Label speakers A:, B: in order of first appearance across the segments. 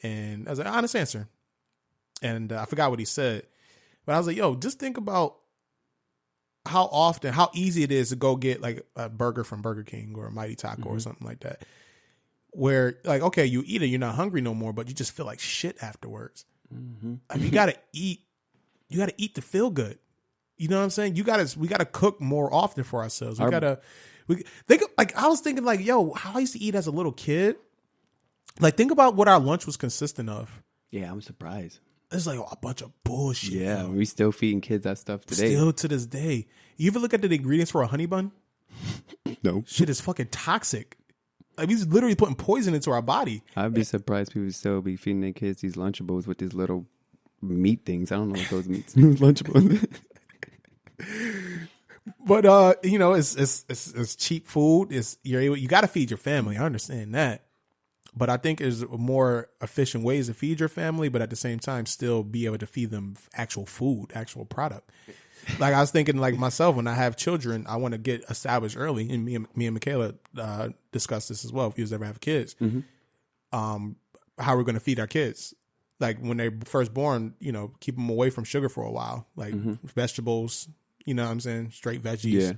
A: And that was an honest answer. And I forgot what he said. But I was like, yo, just think about how easy it is to go get like a burger from Burger King or a Mighty Taco or something like that. Where like, okay, you eat it, you're not hungry no more, but you just feel like shit afterwards. I mean, you gotta eat to feel good. You know what I'm saying? We gotta cook more often for ourselves. We think like I was thinking like, yo, how I used to eat as a little kid. Like think about what our lunch was consistent of.
B: Yeah, I'm surprised.
A: It's like a bunch of bullshit.
B: Yeah, we still feeding kids that stuff today.
A: Still to this day. You ever look at the ingredients for a honey bun?
B: No.
A: Shit is fucking toxic. Like he's literally putting poison into our body.
B: I'd be surprised people still be feeding their kids these Lunchables with these little meat things. I don't know what those meats Lunchables.
A: But you know, it's cheap food. You got to feed your family. I understand that. But I think there's more efficient ways to feed your family, but at the same time, still be able to feed them actual food, actual product. Like I was thinking, like myself, when I have children, I want to get established early. And me and Michaela discussed this as well. If you ever have kids, how we're going to feed our kids. Like when they're first born, you know, keep them away from sugar for a while, like vegetables. You know what I'm saying? Straight veggies. Yeah.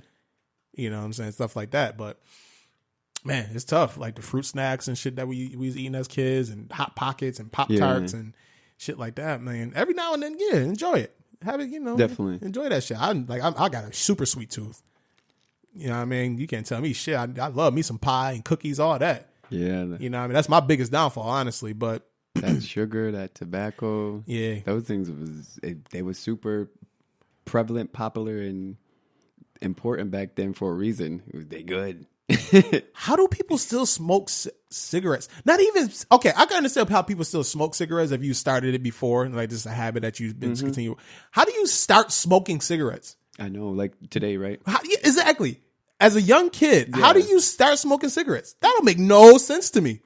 A: You know what I'm saying? Stuff like that, but. Man, it's tough. Like the fruit snacks and shit that we was eating as kids, and Hot Pockets and Pop Tarts and shit like that. Man, every now and then, enjoy it. Have it,
B: definitely
A: enjoy that shit. I got a super sweet tooth. You know what I mean? You can't tell me shit. I love me some pie and cookies, all that.
B: Yeah,
A: you know what I mean? That's my biggest downfall, honestly. But
B: that sugar, that tobacco, those things they were super prevalent, popular, and important back then for a reason. They good.
A: How do people still smoke cigarettes? Not even okay. I can understand how people still smoke cigarettes if you started it before, like this is a habit that you've been continuing. How do you start smoking cigarettes?
B: I know, like today, right?
A: Exactly. As a young kid, how do you start smoking cigarettes? That don't make no sense to me.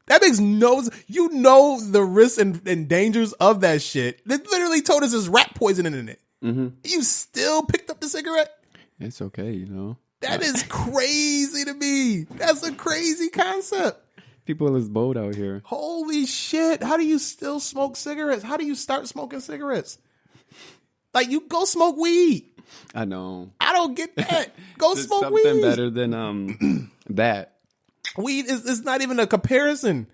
A: That makes no. You know the risks and dangers of that shit. They literally told us there's rat poisoning in it. You still picked up the cigarette?
B: It's okay, you know.
A: That is crazy to me. That's a crazy concept.
B: People is bold out here.
A: Holy shit. How do you still smoke cigarettes? How do you start smoking cigarettes? Like, you go smoke weed.
B: I know.
A: I don't get that. Go smoke weed.
B: Something better than that.
A: Weed is not even a comparison.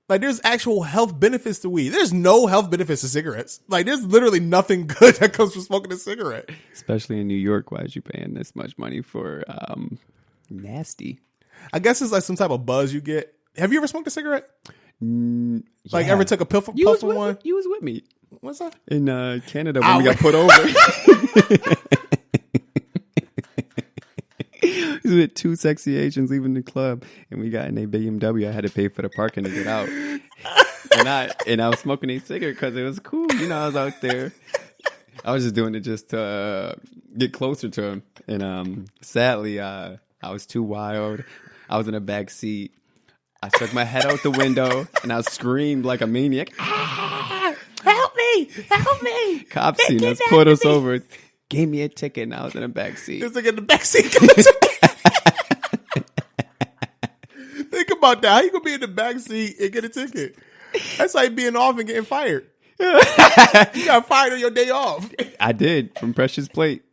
A: Like, there's actual health benefits to weed. There's no health benefits to cigarettes. Like, there's literally nothing good that comes from smoking a cigarette.
B: Especially in New York. Why is you paying this much money for nasty?
A: I guess it's like some type of buzz you get. Have you ever smoked a cigarette? Like, ever took a puff of one?
B: You was with me.
A: What's that?
B: In Canada when we got put over. We was with two sexy Asians leaving the club, and we got in a BMW. I had to pay for the parking to get out, and I was smoking a cigarette because it was cool. You know, I was out there. I was just doing it just to get closer to him, and sadly, I was too wild. I was in the back seat. I stuck my head out the window, and I screamed like a maniac. Ah, help me! Help me! Cops seen us, put us over. Gave me a ticket, and I was in the back seat.
A: Just like in the back seat. Think about that. How you gonna be in the back seat and get a ticket? That's like being off and getting fired. You got fired on your day off.
B: I did from Precious Plate.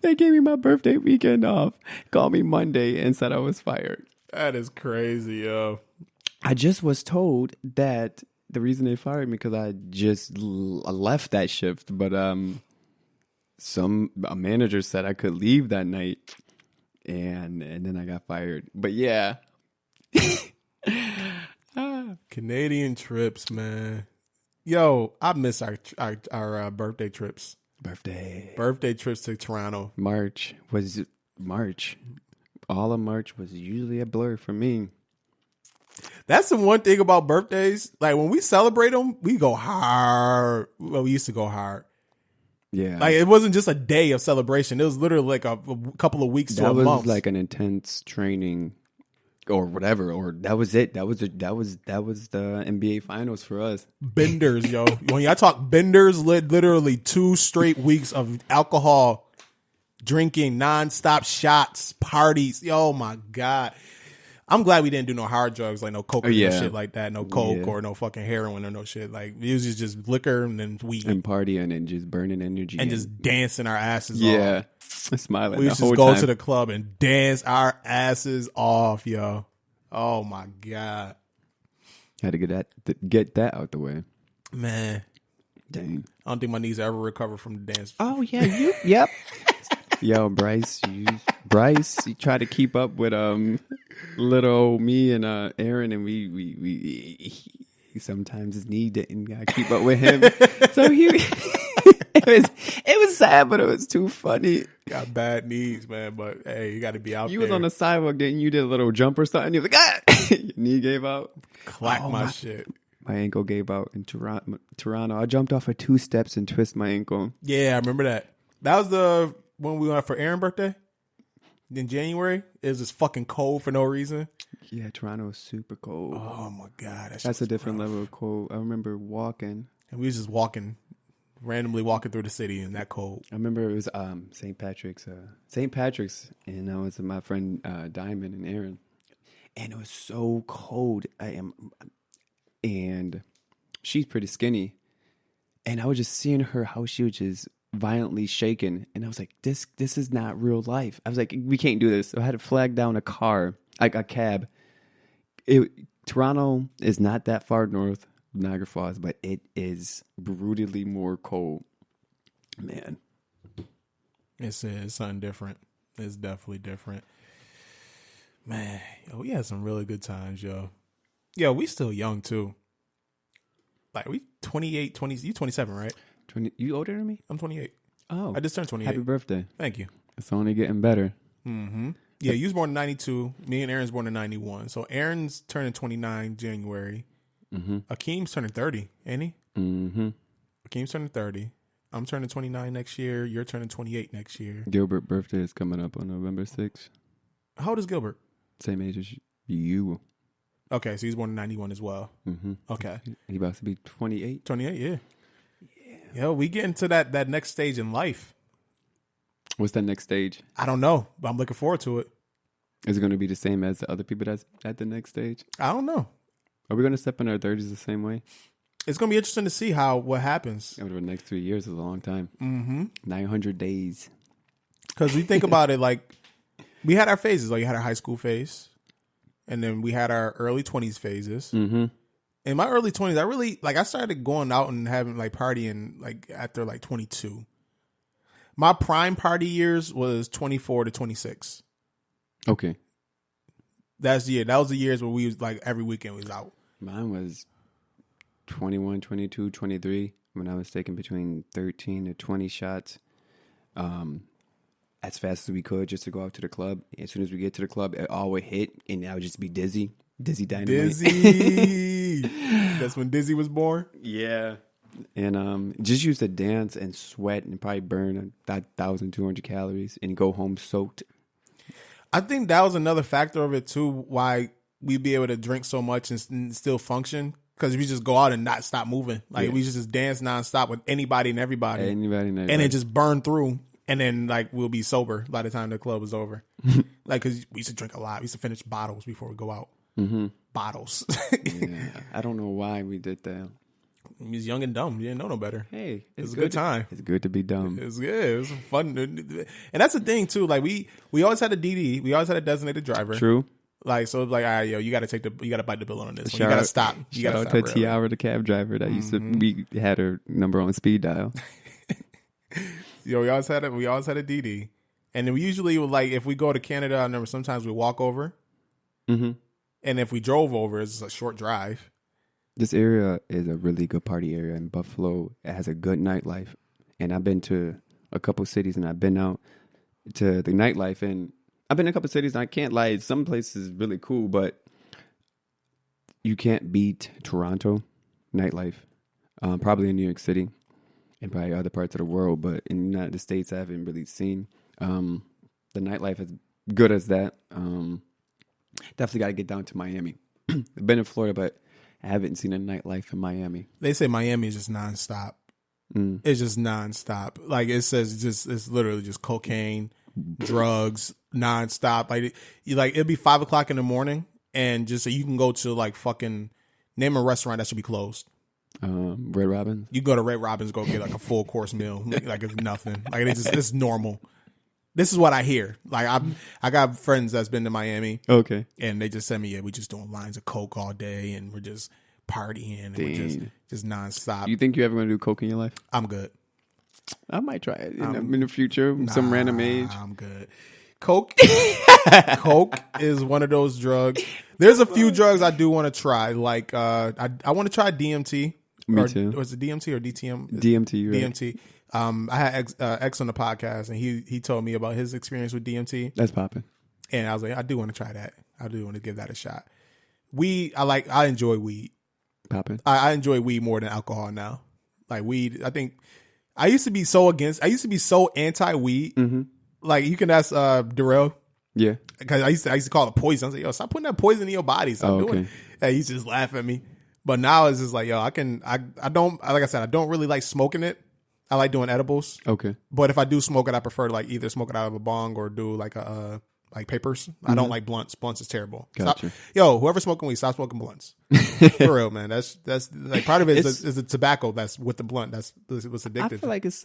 B: They gave me my birthday weekend off. Called me Monday and said I was fired.
A: That is crazy, yo.
B: I just was told that the reason they fired me because I just left that shift, but a manager said I could leave that night, and then I got fired. But yeah,
A: Canadian trips, man. Yo, I miss our birthday trips. Birthday trips to Toronto.
B: March. All of March was usually a blur for me.
A: That's the one thing about birthdays. Like when we celebrate them, we go hard. Well, we used to go hard.
B: Yeah.
A: Like it wasn't just a day of celebration. It was literally like a couple of weeks to a month. That was
B: like an intense training or whatever. Or that was it. That was the NBA finals for us.
A: Benders, yo. When y'all talk benders, literally 2 straight weeks of alcohol, drinking, nonstop shots, parties. Oh my God. I'm glad we didn't do no hard drugs, like no coke or no
B: yeah.
A: shit like that, no coke
B: Yeah.
A: or no fucking heroin or no shit. Like it was just liquor and then weed
B: And partying and just burning energy.
A: and just dancing our asses
B: yeah.
A: off.
B: Smiling
A: We
B: the
A: used
B: whole
A: to go
B: time.
A: to the club and dance our asses off, yo. Oh my God.
B: Had to get that out the way.
A: Man.
B: Dang.
A: I don't think my knees ever recover from the dance.
B: Oh yeah, yep. Yo, Bryce, you try to keep up with little me and Aaron, and we sometimes his knee didn't keep up with him. So it was sad, but it was too funny.
A: Got bad knees, man, but hey, you got to be out
B: You
A: there.
B: was on the sidewalk, didn't you? Did a little jump or something. You was like, ah! Your knee gave out.
A: Clack my shit.
B: My ankle gave out in Toronto. I jumped off of 2 steps and twisted my ankle.
A: Yeah, I remember that. That was when we went for Aaron's birthday in January. It was just fucking cold for no reason.
B: Yeah, Toronto was super cold.
A: Oh my God,
B: That's a different level of cold. I remember walking.
A: And we was just randomly walking through the city in that cold.
B: I remember it was St. Patrick's, and I was with my friend Diamond and Aaron, and it was so cold. And she's pretty skinny, and I was just seeing her how she was just violently shaking, and I was like, this is not real life. I was like, we can't do this. So I had to flag down a car, like a cab. Toronto is not that far north of Niagara Falls, but it is brutally more cold. Man.
A: It's something different. It's definitely different. Man, yo, we had some really good times, yo. Yo, we still young, too. Like, we 28, 20, you 27, right?
B: 20, you older than me?
A: I'm 28.
B: Oh.
A: I just turned 28.
B: Happy birthday.
A: Thank you.
B: It's only getting better.
A: Mm-hmm. Yeah, you was born in 92. Me and Aaron's born in 91. So Aaron's turning 29 January.
B: Mm-hmm.
A: Akeem's turning 30, ain't he?
B: Mm-hmm.
A: Akeem's turning 30. I'm turning 29 next year. You're turning 28 next year.
B: Gilbert's birthday is coming up on November 6th.
A: How old is Gilbert?
B: Same age as you.
A: Okay, so he's born in 91 as well.
B: Mm-hmm.
A: Okay.
B: He about to be 28.
A: 28, yeah. Yo, we get into that next stage in life.
B: What's that next stage?
A: I don't know, but I'm looking forward to it.
B: Is it going to be the same as the other people that's at the next stage?
A: I don't know.
B: Are we going to step in our 30s the same way?
A: It's going to be interesting to see what happens.
B: Over the next 3 years is a long time.
A: Mm-hmm.
B: 900 days.
A: Because we think about it, like, we had our phases. Like, you had our high school phase, and then we had our early 20s phases.
B: Mm-hmm.
A: In my early 20s, I started going out and having, like, partying, like, after, like, 22. My prime party years was 24 to 26.
B: Okay.
A: That was the years where we was, like, every weekend we was out.
B: Mine was 21, 22, 23 when I was taking between 13 to 20 shots as fast as we could just to go out to the club. As soon as we get to the club, it all would hit, and I would just be dizzy. Dizzy dynamite.
A: Dizzy. That's when Dizzy was born?
B: Yeah. And just used to dance and sweat and probably burn 1,200 calories and go home soaked.
A: I think that was another factor of it, too, why we'd be able to drink so much and still function. Because we just go out and not stop moving. Like, we just dance nonstop with anybody and everybody. And then just burn through. And then, like, we'll be sober by the time the club is over. Like, because we used to drink a lot. We used to finish bottles before we go out.
B: Mm-hmm.
A: Bottles.
B: Yeah. I don't know why we did that.
A: We was young and dumb. You didn't know no better.
B: Hey.
A: It was a good time.
B: It's good to be dumb.
A: It was good. It was fun. And that's the thing, too. Like, we always had a DD. We always had a designated driver.
B: True.
A: Like, so like, all right, yo, you got to bite the bullet on this one. You got to stop.
B: Shout out to Tiara, the cab driver that used to, we had her number on speed dial.
A: Yo, we always had a DD. And then we usually would, like, if we go to Canada, I remember sometimes we walk over.
B: Mm-hmm.
A: And if we drove over, it's a short drive.
B: This area is a really good party area in Buffalo. It has a good nightlife. And I've been to a couple cities and I've been out to the nightlife, and I've been in a couple cities and I can't lie, some places really cool, but you can't beat Toronto nightlife. Probably in New York City and probably other parts of the world, but in the United States I haven't really seen the nightlife as good as that. Definitely got to get down to Miami. I've been in Florida, but I haven't seen a nightlife in Miami.
A: They say Miami is just nonstop. It's just nonstop. Like, it says it's literally just cocaine, drugs, nonstop. Like, it'd be 5 o'clock in the morning and just so you can go to like fucking name a restaurant that should be closed.
B: Red Robin.
A: You go to Red Robin's, go get like a full course meal, like it's nothing. Like it's normal. This is what I hear. Like I got friends that's been to Miami.
B: Okay.
A: And they just send me, we just doing lines of coke all day, and we're just partying, and we're just nonstop.
B: You think you ever gonna do coke in your life?
A: I'm good.
B: I might try it in the future, some random age.
A: I'm good. Coke is one of those drugs. There's a few drugs I do want to try. Like I want to try DMT.
B: Me too.
A: Was it DMT or DTM?
B: DMT, right?
A: DMT. I had X on the podcast, and he told me about his experience with DMT.
B: That's popping. And
A: I was like, I do want to try that. I do want to give that a shot. Weed, I enjoy weed.
B: Popping.
A: I enjoy weed more than alcohol now. Like weed, I think I used to be so anti-weed.
B: Mm-hmm.
A: Like you can ask Darrell.
B: Yeah.
A: Because I used to call it poison. I was like, yo, stop putting that poison in your body. Stop doing it. And he used to just laugh at me. But now it's just like, yo, I don't, like I said, I don't really like smoking it. I like doing edibles.
B: Okay.
A: But if I do smoke it, I prefer to like either smoke it out of a bong or do like like papers. Mm-hmm. I don't like blunts. Blunts is terrible.
B: Gotcha.
A: Whoever's smoking weed, stop smoking blunts. For real, man. That's like part of it is the tobacco that's with the blunt. That's what's addictive.
B: I feel like it's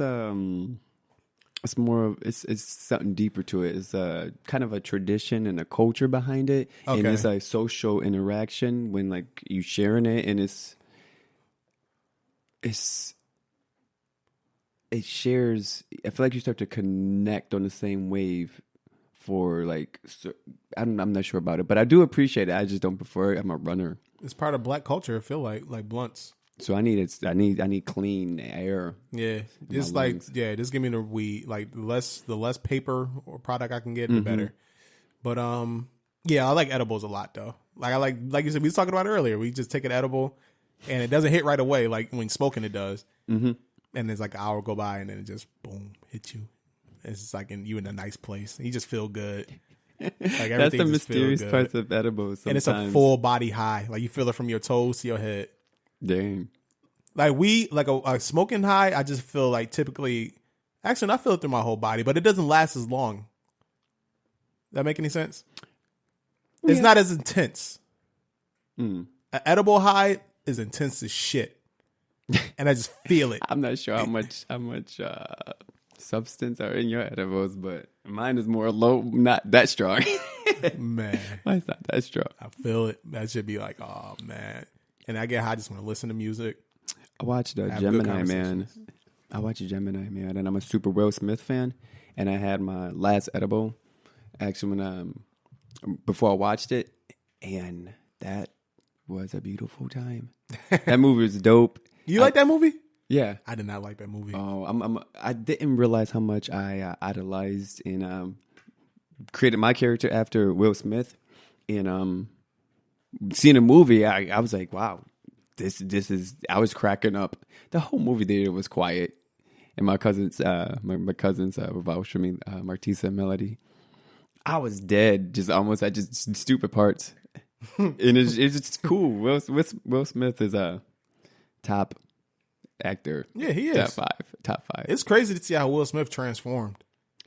B: more of it's something deeper to it. It's kind of a tradition and a culture behind it, and it's like social interaction when like you sharing it, and it shares. I feel like you start to connect on the same wave. For like, I'm not sure about it, but I do appreciate it. I just don't prefer it. I'm a runner.
A: It's part of black culture. I feel like blunts.
B: So I need clean air.
A: Yeah, just like lungs. Just give me the weed. Like the less paper or product I can get, the better. But I like edibles a lot though. Like I like you said, we was talking about it earlier. We just take an edible, and it doesn't hit right away like when smoking it does. Mm-hmm. And it's like an hour go by, and then it just boom hits you. It's just like you in a nice place. You just feel good. Like
B: that's the mysterious parts of edibles. Sometimes.
A: And it's a full body high. Like you feel it from your toes to your head.
B: Dang.
A: Like a smoking high, I just feel like typically, actually, I feel it through my whole body, but it doesn't last as long. That make any sense? Yeah. It's not as intense. An edible high is intense as shit, and I just feel it.
B: I'm not sure how much substance are in your edibles, but mine is more low, not that strong.
A: Man,
B: mine's not that strong.
A: I feel it. That should be like, oh man. And I get high. I just want to listen to music.
B: I watched Gemini Man. And I'm a super Will Smith fan. And I had my last edible actually when before I watched it, and that was a beautiful time. That movie was dope.
A: You like that movie?
B: Yeah,
A: I did not like that movie.
B: Oh, I didn't realize how much I idolized and created my character after Will Smith, and seeing a movie, I was like, wow, this is. I was cracking up. The whole movie theater was quiet, and my cousins, my cousins were vouched for me, Martisa and Melody. I was dead, just almost at just stupid parts, and it's just cool. Will Smith is a top actor.
A: Yeah, he is.
B: Top five.
A: It's crazy to see how Will Smith transformed.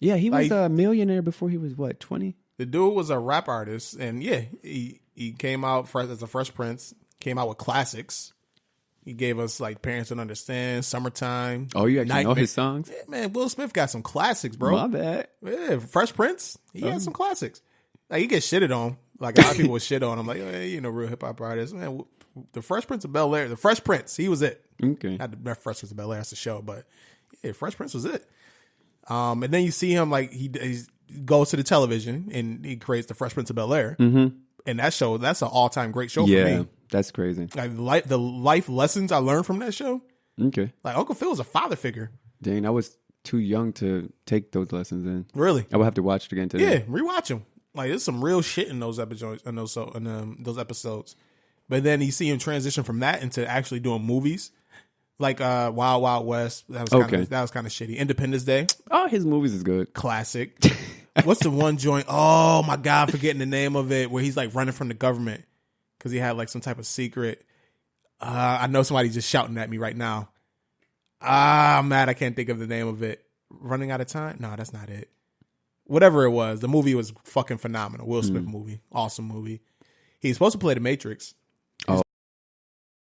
B: Yeah, he was a millionaire before he was, 20?
A: The dude was a rap artist, and he came out as a Fresh Prince, came out with classics. He gave us, like, Parents Don't Understand, Summertime.
B: Oh, you actually know his songs?
A: Yeah, man, Will Smith got some classics, bro.
B: My bad.
A: Yeah, Fresh Prince, he had some classics. Like, he gets shitted on. Like, a lot of people would shit on him. Like, hey, real hip-hop artist. Man, the Fresh Prince of Bel-Air, the Fresh Prince, he was it.
B: Okay.
A: Not the Fresh Prince of Bel-Air, that's the show, but yeah, Fresh Prince was it. And then you see him, like, he goes to the television and he creates the Fresh Prince of Bel-Air. Mm-hmm. And that show, that's an all-time great show for me.
B: Yeah, that's crazy.
A: Like, the life lessons I learned from that show.
B: Okay.
A: Like, Uncle Phil was a father figure.
B: Dang, I was too young to take those lessons in.
A: Really?
B: I will have to watch it again today.
A: Yeah, rewatch them. Like, there's some real shit in those episodes. Those episodes. But then you see him transition from that into actually doing movies. Like Wild Wild West. That was kind of shitty. Independence Day.
B: Oh, his movies is good.
A: Classic. What's the one joint? Oh my God, I'm forgetting the name of it. Where he's like running from the government because he had like some type of secret. I know somebody just shouting at me right now. I'm mad. I can't think of the name of it. Running Out of Time? No, that's not it. Whatever it was, the movie was fucking phenomenal. Will Smith movie, awesome movie. He's supposed to play The Matrix.